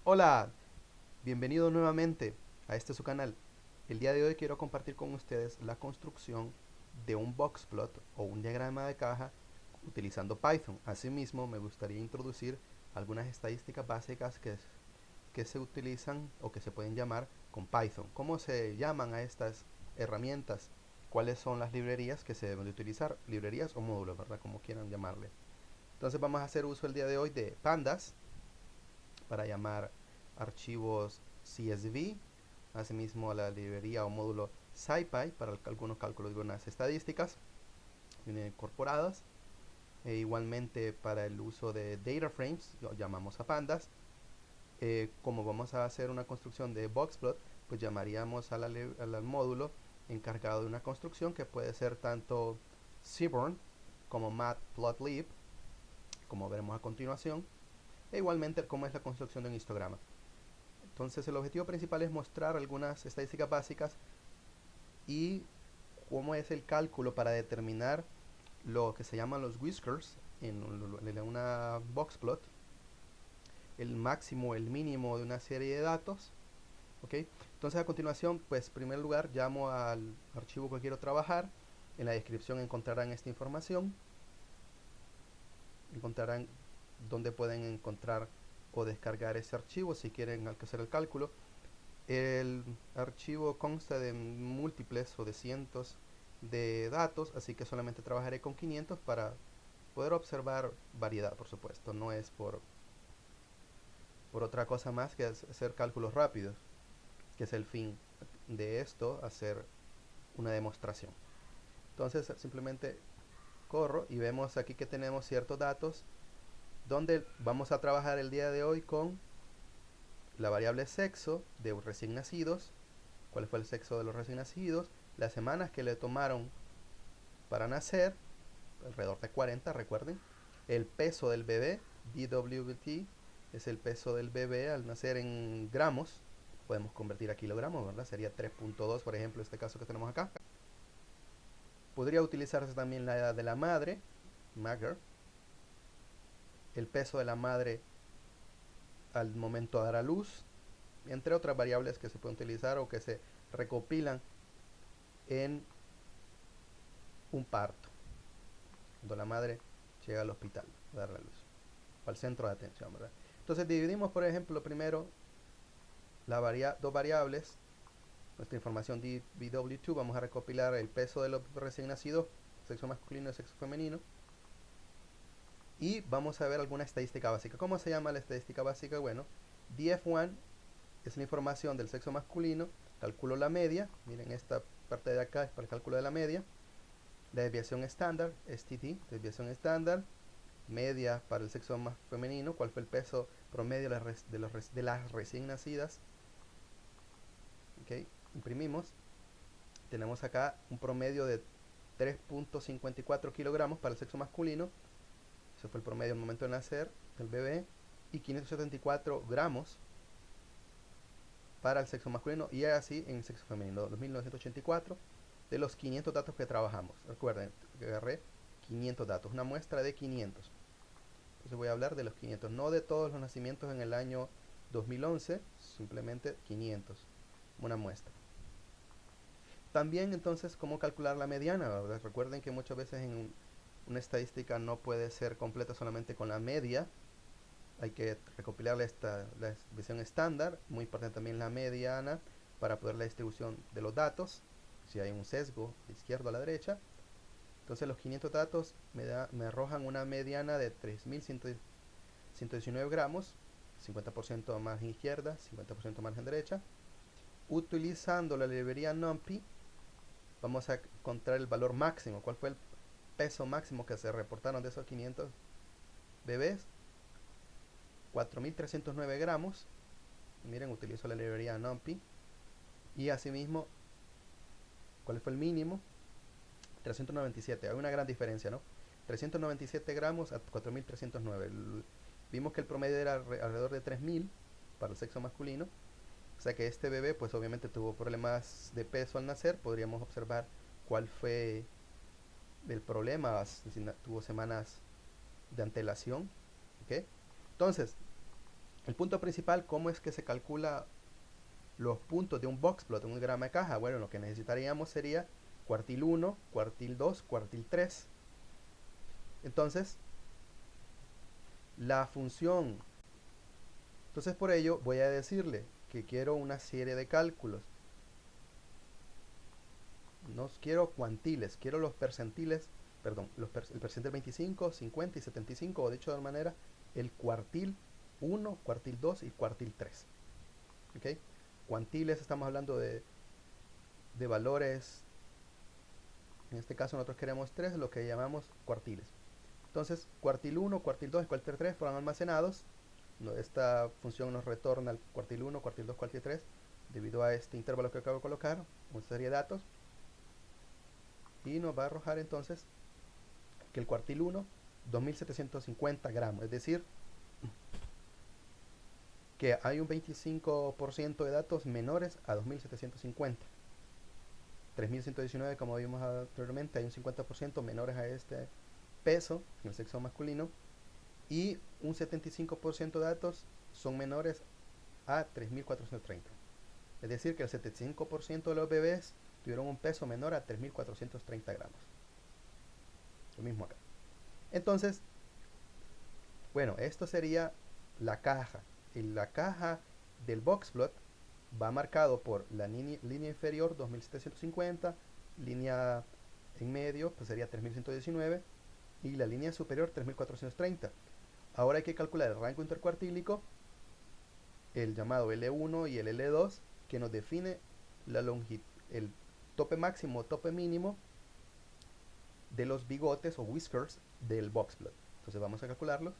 Hola, bienvenido nuevamente a este su canal. El día de hoy quiero compartir con ustedes la construcción de un boxplot o un diagrama de caja utilizando Python. Asimismo, me gustaría introducir algunas estadísticas básicas que se utilizan o que se pueden llamar con Python. ¿Cómo se llaman a estas herramientas? ¿Cuáles son las librerías que se deben de utilizar? Librerías o módulos, ¿verdad? Como quieran llamarle. Entonces vamos a hacer uso el día de hoy de pandas para llamar archivos CSV, asimismo la librería o módulo SciPy para algunos cálculos de unas estadísticas vienen incorporadas, e igualmente para el uso de data frames lo llamamos a pandas. Como vamos a hacer una construcción de boxplot, pues llamaríamos al módulo encargado de una construcción que puede ser tanto Seaborn como Matplotlib, como veremos a continuación, e igualmente como es la construcción de un histograma. Entonces el objetivo principal es mostrar algunas estadísticas básicas y cómo es el cálculo para determinar lo que se llaman los whiskers en una boxplot, el máximo, el mínimo de una serie de datos. ¿Ok? Entonces a continuación, pues en primer lugar llamo al archivo que quiero trabajar. En la descripción encontrarán esta información, encontrarán donde pueden encontrar o descargar ese archivo si quieren hacer el cálculo. El archivo consta de múltiples o de cientos de datos, así que solamente trabajaré con 500 para poder observar variedad, por supuesto. No es por otra cosa más que hacer cálculos rápidos, que es el fin de esto, hacer una demostración. Entonces simplemente corro y vemos aquí que tenemos ciertos datos donde vamos a trabajar el día de hoy con la variable sexo de recién nacidos, cuál fue el sexo de los recién nacidos, las semanas que le tomaron para nacer, alrededor de 40, recuerden, el peso del bebé, BWT, es el peso del bebé al nacer en gramos, podemos convertir a kilogramos, ¿verdad? Sería 3.2, por ejemplo, este caso que tenemos acá. Podría utilizarse también la edad de la madre, Mager, el peso de la madre al momento de dar a luz, entre otras variables que se pueden utilizar o que se recopilan en un parto, cuando la madre llega al hospital a dar la luz, o al centro de atención, ¿verdad? Entonces dividimos, por ejemplo, primero dos variables, nuestra información BW2, vamos a recopilar el peso de los recién nacidos, sexo masculino y sexo femenino, y vamos a ver alguna estadística básica. ¿Cómo se llama la estadística básica? Bueno, DF1 es la información del sexo masculino, calculo la media, miren esta parte de acá es para el cálculo de la media, la desviación estándar, STT, desviación estándar, media para el sexo más femenino, cuál fue el peso promedio de las recién nacidas. ¿Okay? Imprimimos, tenemos acá un promedio de 3.54 kilogramos para el sexo masculino, ese fue el promedio al momento de nacer del bebé, y 574 gramos para el sexo masculino, y así en el sexo femenino, 2984 de los 500 datos que trabajamos. Recuerden que agarré 500 datos, una muestra de 500. Entonces voy a hablar de los 500, no de todos los nacimientos en el año 2011, simplemente 500, una muestra. También entonces, ¿cómo calcular la mediana? ¿Verdad? Recuerden que muchas veces en una estadística no puede ser completa solamente con la media, hay que recopilar la distribución estándar, muy importante también la mediana para poder la distribución de los datos, si hay un sesgo de izquierda a la derecha. Entonces los 500 datos me arrojan una mediana de 3.119 gramos, 50% margen izquierda, 50% margen derecha. Utilizando la librería NumPy, vamos a encontrar el valor máximo, cuál fue el peso máximo que se reportaron de esos 500 bebés, 4.309 gramos. Miren, utilizo la librería NumPy. Y asimismo, ¿cuál fue el mínimo? 397. Hay una gran diferencia, ¿no? 397 gramos a 4.309. Vimos que el promedio era alrededor de 3.000 para el sexo masculino. O sea que este bebé, pues obviamente tuvo problemas de peso al nacer. Podríamos observar cuál fue el problema. Si tuvo semanas de antelación. ¿Okay? Entonces, El punto principal, ¿cómo es que se calcula los puntos de un boxplot en un diagrama de caja? Bueno, lo que necesitaríamos sería cuartil 1, cuartil 2, cuartil 3. Entonces, la función. Entonces, por ello, voy a decirle que quiero una serie de cálculos. No quiero cuantiles, quiero los percentiles, perdón, el percentil 25, 50 y 75, o dicho de otra manera, el cuartil 1, cuartil 2 y cuartil 3. ¿Ok? Cuantiles, estamos hablando de valores, en este caso nosotros queremos 3, lo que llamamos cuartiles. Entonces, cuartil 1, cuartil 2 y cuartil 3 fueron almacenados. Esta función nos retorna el cuartil 1, cuartil 2, cuartil 3, debido a este intervalo que acabo de colocar, una serie de datos. Y nos va a arrojar entonces que el cuartil 1, 2750 gramos. Es decir, que hay un 25% de datos menores a 2750. 3119, como vimos anteriormente, hay un 50% menores a este peso en el sexo masculino. Y un 75% de datos son menores a 3430. Es decir, que el 75% de los bebés tuvieron un peso menor a 3430 gramos. Lo mismo acá. Entonces, bueno, esto sería la caja. En la caja del boxplot va marcado por la línea inferior 2750, línea en medio pues sería 3119 y la línea superior 3430. Ahora hay que calcular el rango intercuartílico, el llamado L1 y el L2, que nos define la longitud, el tope máximo o tope mínimo de los bigotes o whiskers del boxplot. Entonces vamos a calcularlos.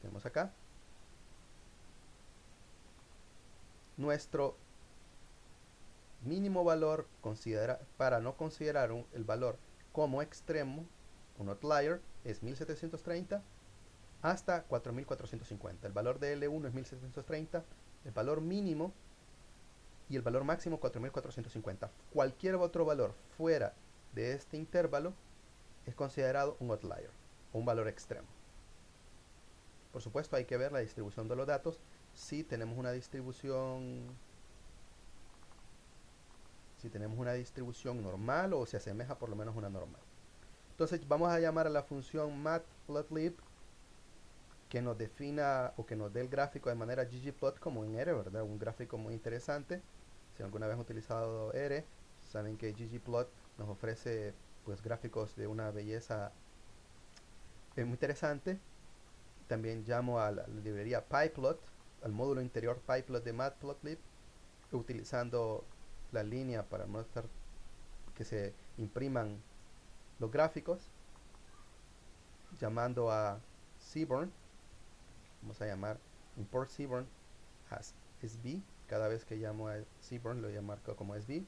Tenemos acá nuestro mínimo valor para no considerar el valor como extremo, un outlier, es 1730 hasta 4450. El valor de L1 es 1730, el valor mínimo y el valor máximo 4450. Cualquier otro valor fuera de este intervalo es considerado un outlier, un valor extremo. Por supuesto, hay que ver la distribución de los datos. Si tenemos una distribución normal o se asemeja por lo menos a una normal. Entonces vamos a llamar a la función matplotlib que nos defina o que nos dé el gráfico de manera ggplot como en R, ¿verdad? Un gráfico muy interesante. Si alguna vez han utilizado R, saben que ggplot nos ofrece pues gráficos de una belleza muy interesante. También llamo a la librería pyplot, al módulo interior pyplot de matplotlib, utilizando la línea para mostrar que se impriman los gráficos, llamando a Seaborn. Vamos a llamar import Seaborn as SB. Cada vez que llamo a Seaborn lo marco como SB.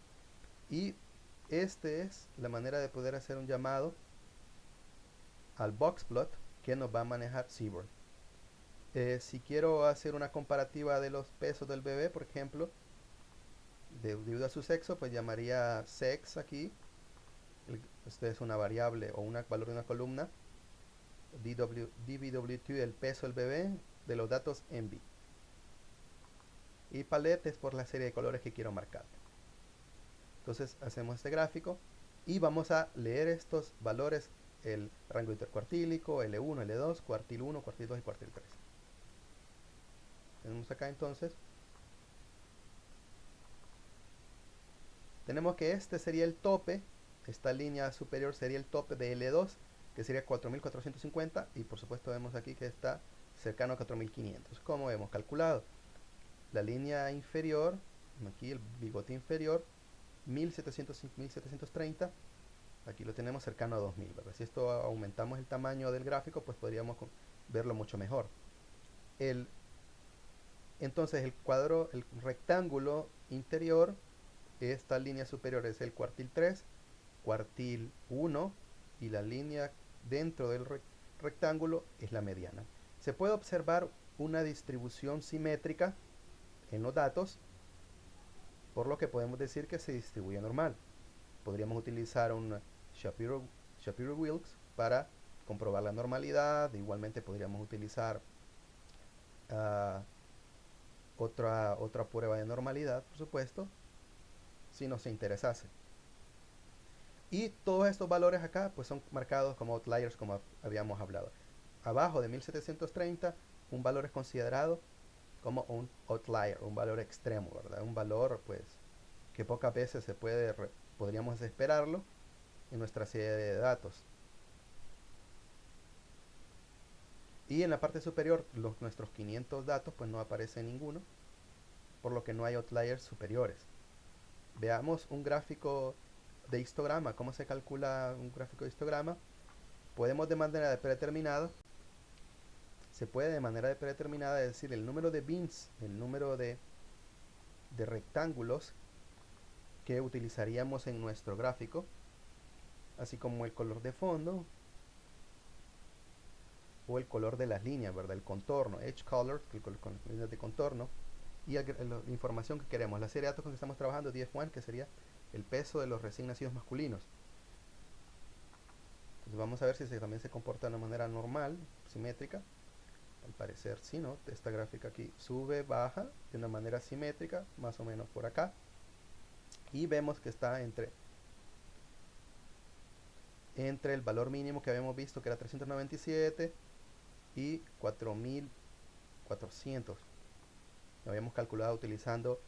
Y esta es la manera de poder hacer un llamado al boxplot que nos va a manejar Seaborn. Si quiero hacer una comparativa de los pesos del bebé, por ejemplo, debido a su sexo, pues llamaría sex aquí. Esto es una variable o un valor de una columna. dbw2, el peso del bebé, de los datos en B. Y palette es por la serie de colores que quiero marcar. Entonces hacemos este gráfico y vamos a leer estos valores, el rango intercuartílico, L1, L2, cuartil 1, cuartil 2 y cuartil 3. Tenemos acá entonces, tenemos que este sería el tope, esta línea superior sería el tope de L2, que sería 4450, y por supuesto vemos aquí que está cercano a 4500, como hemos calculado. La línea inferior, aquí el bigote inferior, 1730, aquí lo tenemos cercano a 2000, ¿verdad? Si esto aumentamos el tamaño del gráfico, pues podríamos verlo mucho mejor. Entonces el rectángulo interior, esta línea superior es el cuartil 3, cuartil 1, y la línea dentro del rectángulo es la mediana. Se puede observar una distribución simétrica en los datos, por lo que podemos decir que se distribuye normal. Podríamos utilizar un Shapiro-Wilks para comprobar la normalidad. Igualmente podríamos utilizar otra prueba de normalidad, por supuesto, si nos interesase. Y todos estos valores acá pues son marcados como outliers, como habíamos hablado. Abajo de 1730 un valor es considerado como un outlier, un valor extremo, ¿verdad? Un valor pues que pocas veces podríamos esperarlo en nuestra serie de datos. Y en la parte superior, nuestros 500 datos, pues no aparece ninguno, por lo que no hay outliers superiores. Veamos un gráfico de histograma. ¿Cómo se calcula un gráfico de histograma? Podemos de manera predeterminada, se puede de manera predeterminada decir el número de bins, el número de rectángulos que utilizaríamos en nuestro gráfico, así como el color de fondo o el color de las líneas, ¿verdad? El contorno, edge color, con las líneas de contorno, y la información que queremos. La serie de datos con que estamos trabajando, DF1, que sería el peso de los recién nacidos masculinos. Entonces vamos a ver si también se comporta de una manera normal, simétrica. Al parecer sí, ¿no? Esta gráfica aquí sube, baja de una manera simétrica, más o menos por acá. Y vemos que está entre el valor mínimo que habíamos visto, que era 397, y 4400. Lo habíamos calculado utilizando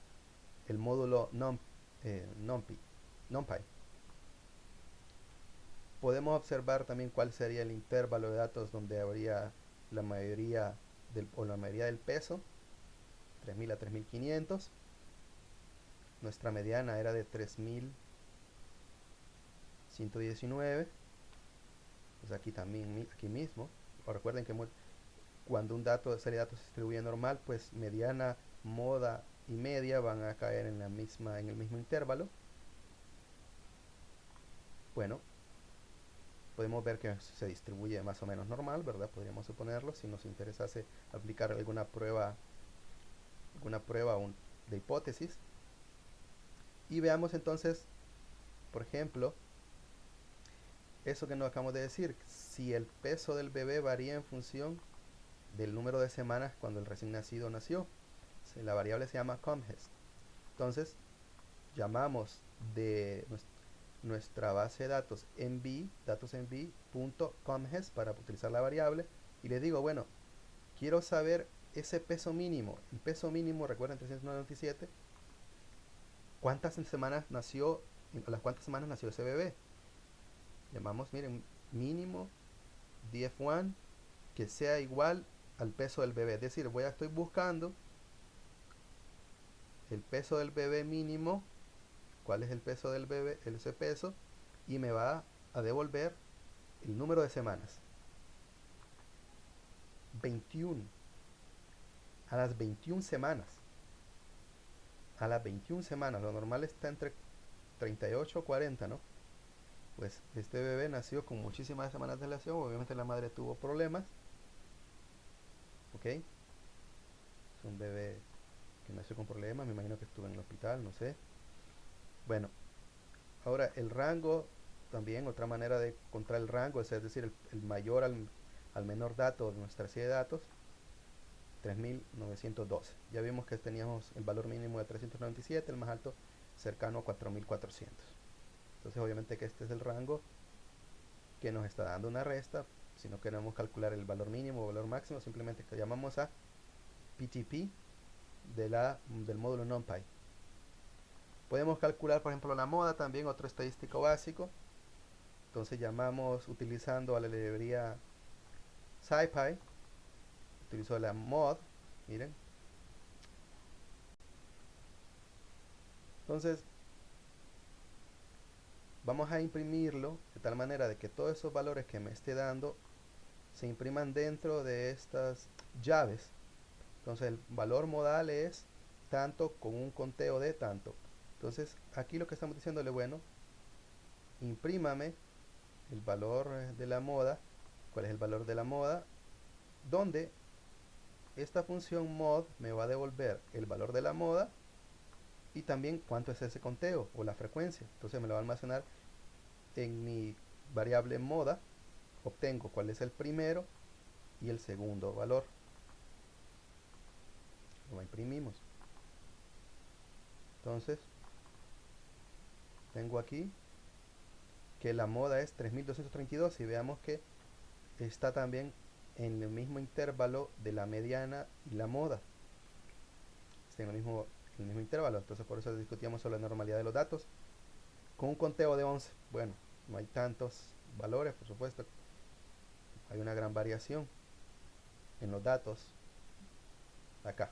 el módulo NumPy. Podemos observar también cuál sería el intervalo de datos donde habría la mayoría del peso, 3000 a 3500. Nuestra mediana era de 3119. Pues aquí también, aquí mismo. O recuerden que cuando un serie de datos se distribuye normal, pues mediana, moda y media van a caer en el mismo intervalo. Bueno, podemos ver que se distribuye más o menos normal, ¿verdad? Podríamos suponerlo si nos interesase aplicar alguna prueba de hipótesis. Y veamos entonces, por ejemplo, eso que nos acabamos de decir, si el peso del bebé varía en función del número de semanas cuando el recién nacido nació. La variable se llama COMHES. Entonces, llamamos de nuestra base de datos datos.env.comhes para utilizar la variable y le digo, bueno, quiero saber ese peso mínimo. El peso mínimo, recuerden, 397. ¿A las cuántas semanas nació ese bebé? Llamamos, miren, mínimo df1 que sea igual al peso del bebé. Es decir, estoy buscando el peso del bebé mínimo, cuál es el peso del bebé, ese peso, y me va a devolver el número de semanas. 21. A las 21 semanas. A las 21 semanas. Lo normal está entre 38 o 40, ¿no? Pues este bebé nació con muchísimas semanas de relación. Obviamente la madre tuvo problemas. ¿Ok? Es un bebé que nació con problemas. Me imagino que estuvo en el hospital, no sé. Bueno, ahora el rango, también otra manera de encontrar el rango, es decir, el mayor al menor dato de nuestra serie de datos, 3912. Ya vimos que teníamos el valor mínimo de 397, el más alto cercano a 4400. Entonces obviamente que este es el rango que nos está dando una resta. Si no queremos calcular el valor mínimo o valor máximo, simplemente que llamamos a PTP del módulo NumPy. Podemos calcular, por ejemplo, la moda, también otro estadístico básico. Entonces llamamos utilizando a la librería SciPy. Utilizo la mod, miren. Entonces vamos a imprimirlo de tal manera de que todos esos valores que me esté dando se impriman dentro de estas llaves. Entonces el valor modal es tanto con un conteo de tanto. Entonces aquí lo que estamos diciéndole, bueno, imprímame el valor de la moda. ¿Cuál es el valor de la moda? Donde esta función mod me va a devolver el valor de la moda y también cuánto es ese conteo o la frecuencia. Entonces me lo va a almacenar en mi variable moda. Obtengo cuál es el primero y el segundo valor. lo imprimimos. Entonces tengo aquí que la moda es 3232 y veamos que está también en el mismo intervalo de la mediana y la moda. Está en el mismo intervalo. Entonces por eso discutíamos sobre la normalidad de los datos. Con un conteo de 11, bueno, no hay tantos valores, por supuesto. Hay una gran variación en los datos. Acá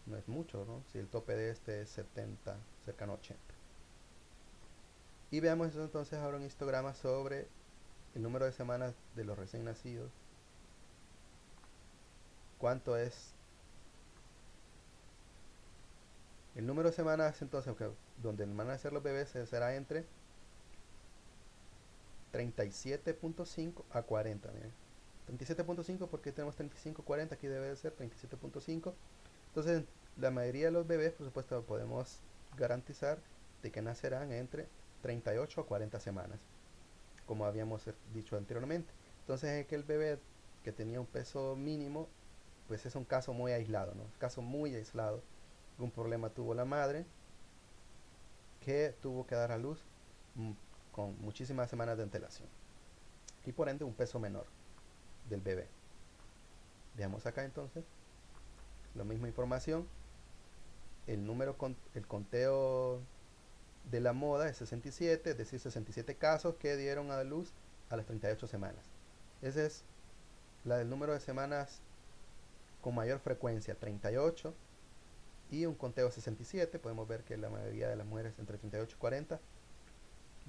no es mucho, ¿no? Si el tope de este es 70, cercano a 80. Y veamos entonces ahora un histograma sobre el número de semanas de los recién nacidos. ¿Cuánto es el número de semanas entonces donde van a nacer los bebés? Será entre 37.5 a 40. Miren. 37.5 porque tenemos 35, 40, aquí debe de ser 37.5. Entonces la mayoría de los bebés, por supuesto, podemos garantizar de que nacerán entre 38 a 40 semanas, como habíamos dicho anteriormente. Entonces aquel bebé que tenía un peso mínimo, pues es un caso muy aislado, ¿no? Caso muy aislado. Un problema tuvo la madre que tuvo que dar a luz con muchísimas semanas de antelación y por ende un peso menor del bebé. Veamos acá entonces la misma información. El conteo de la moda es 67, es decir, 67 casos que dieron a luz a las 38 semanas. Ese es la del número de semanas con mayor frecuencia, 38, y un conteo 67. Podemos ver que la mayoría de las mujeres entre 38 y 40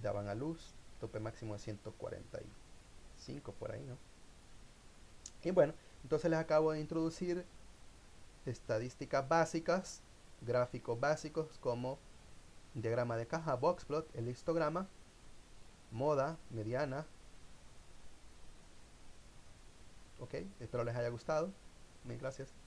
daban a luz, tope máximo de 145 por ahí, ¿no? Y bueno, entonces les acabo de introducir estadísticas básicas, gráficos básicos como diagrama de caja, boxplot, el histograma, moda, mediana. Ok, espero les haya gustado. Mil gracias.